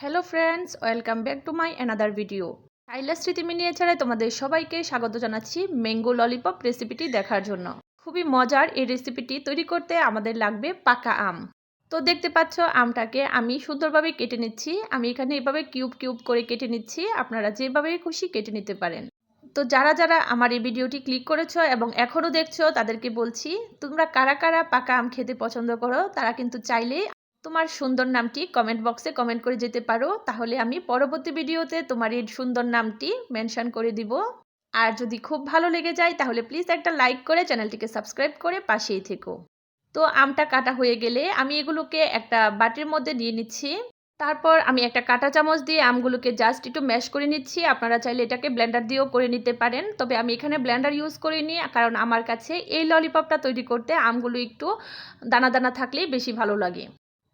Hello friends, welcome back to my another video. Saila Smriti মিনিয়েচারে তোমাদের সবাইকে স্বাগত জানাচ্ছি ম্যাঙ্গো ললিপপ রেসিপিটি দেখার জন্য। খুবই মজার এই রেসিপিটি তৈরি করতে আমাদের লাগবে পাকা আম। তো দেখতে পাচ্ছ আমটাকে আমি সুন্দরভাবে কেটে নিচ্ছি। আমি এখানে এভাবে কিউব কিউব করে কেটে নিচ্ছি, আপনারা যেভাবে খুশি কেটে নিতে পারেন। তো যারা যারা আমার এই ভিডিওটি ক্লিক করেছো এবং এখনও দেখছো তাদেরকে বলছি, তোমরা কারা কারা পাকা আম খেতে পছন্দ করো তারা কিন্তু চাইলেই তোমার সুন্দর নামটি কমেন্ট বক্সে কমেন্ট করে যেতে পারো, তাহলে আমি পরবর্তী ভিডিওতে তোমার এই সুন্দর নামটি মেনশন করে দিব। আর যদি খুব ভালো লেগে যায় তাহলে প্লিজ একটা লাইক করে চ্যানেলটিকে সাবস্ক্রাইব করে পাশেই থেকো। তো আমটা কাটা হয়ে গেলে আমি এগুলোকে একটা বাটির মধ্যে দিয়ে নিচ্ছি। তারপর আমি একটা কাঁটা চামচ দিয়ে আমগুলোকে জাস্ট একটু ম্যাশ করে নিচ্ছি। আপনারা চাইলে এটাকে ব্লেন্ডার দিয়েও করে নিতে পারেন, তবে আমি এখানে ব্লেন্ডার ইউজ করিনি, কারণ আমার কাছে এই ললিপপটা তৈরি করতে আমগুলো একটু দানা দানা থাকলেই বেশি ভালো লাগে।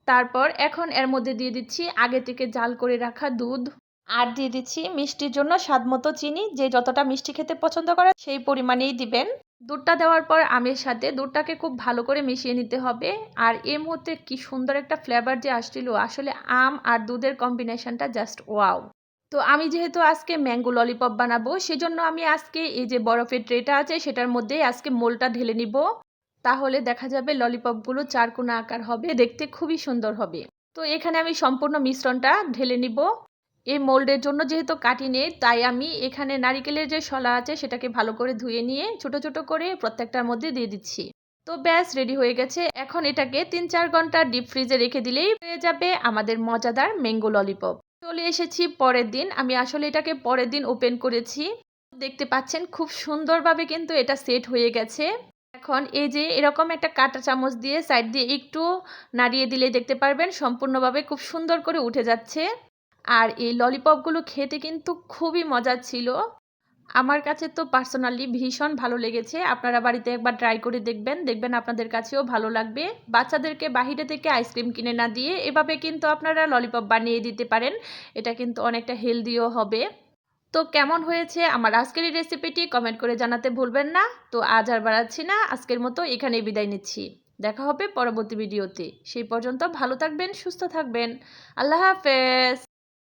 তারপর এখন এর মধ্যে দিয়ে দিচ্ছি আগে থেকে জাল করে রাখা দুধ, আর দিয়ে দিচ্ছি মিষ্টির জন্য স্বাদ মতো চিনি। যে যতটা মিষ্টি খেতে পছন্দ করে সেই পরিমাণেই দিবেন। দুধটা দেওয়ার পর আমের সাথে দুধটাকে খুব ভালো করে মিশিয়ে নিতে হবে। আর এই মুহূর্তে কি সুন্দর একটা ফ্লেভার যে আসছিল, আসলে আম আর দুধের কম্বিনেশনটা জাস্ট ওয়াও। তো আমি যেহেতু আজকে ম্যাঙ্গো ললিপপ বানাবো, সেজন্য আমি আজকে এই যে বরফের ট্রেটা আছে সেটার মধ্যেই আজকে মোলটা ঢেলে নিব। তাহলে দেখা যাবে ললিপপগুলো চারকোনা আকার হবে, দেখতে খুবই সুন্দর হবে। তো এখানে আমি সম্পূর্ণ মিশ্রণটা ঢেলে নিব। এই মোল্ডের জন্য যেহেতু কাটি নেই, তাই আমি এখানে নারিকেলের যে শলা আছে সেটাকে ভালো করে ধুয়ে নিয়ে ছোট ছোট করে প্রত্যেকটার মধ্যে দিয়ে দিচ্ছি। তো ব্যাস রেডি হয়ে গেছে। এখন এটাকে 3-4 ঘন্টা ডিপ ফ্রিজে রেখে দিলেই হয়ে যাবে আমাদের মজাদার ম্যাঙ্গো ললিপপ। চলে এসেছি পরের দিন। আমি আসলে এটাকে পরের দিন ওপেন করেছি। দেখতে পাচ্ছেন খুব সুন্দরভাবে কিন্তু এটা সেট হয়ে গেছে। এখন এই যে এরকম একটা কাঁটা চামচ দিয়ে সাইড দিয়ে একটু নাড়িয়ে দিলে দেখতে পারবেন সম্পূর্ণভাবে খুব সুন্দর করে উঠে যাচ্ছে। আর এই ললিপপগুলো খেতে কিন্তু খুবই মজার ছিল। আমার কাছে তো পার্সোনালি ভীষণ ভালো লেগেছে। আপনারা বাড়িতে একবার ট্রাই করে দেখবেন, দেখবেন আপনাদের কাছেও ভালো লাগবে। বাচ্চাদেরকে বাহিরে থেকে আইসক্রিম কিনে না দিয়ে এভাবে কিন্তু আপনারা ললিপপ বানিয়ে দিতে পারেন। এটা কিন্তু অনেকটা হেলদিও হবে। তো কেমন হয়েছে আমার আজকের এই রেসিপিটি কমেন্ট করে জানাতে ভুলবেন না। তো আজ আর বাড়াচ্ছি না, আজকের মতো এখানেই বিদায় নিচ্ছি। দেখা হবে পরবর্তী ভিডিওতে। সেই পর্যন্ত ভালো থাকবেন, সুস্থ থাকবেন। আল্লাহ হাফেজ।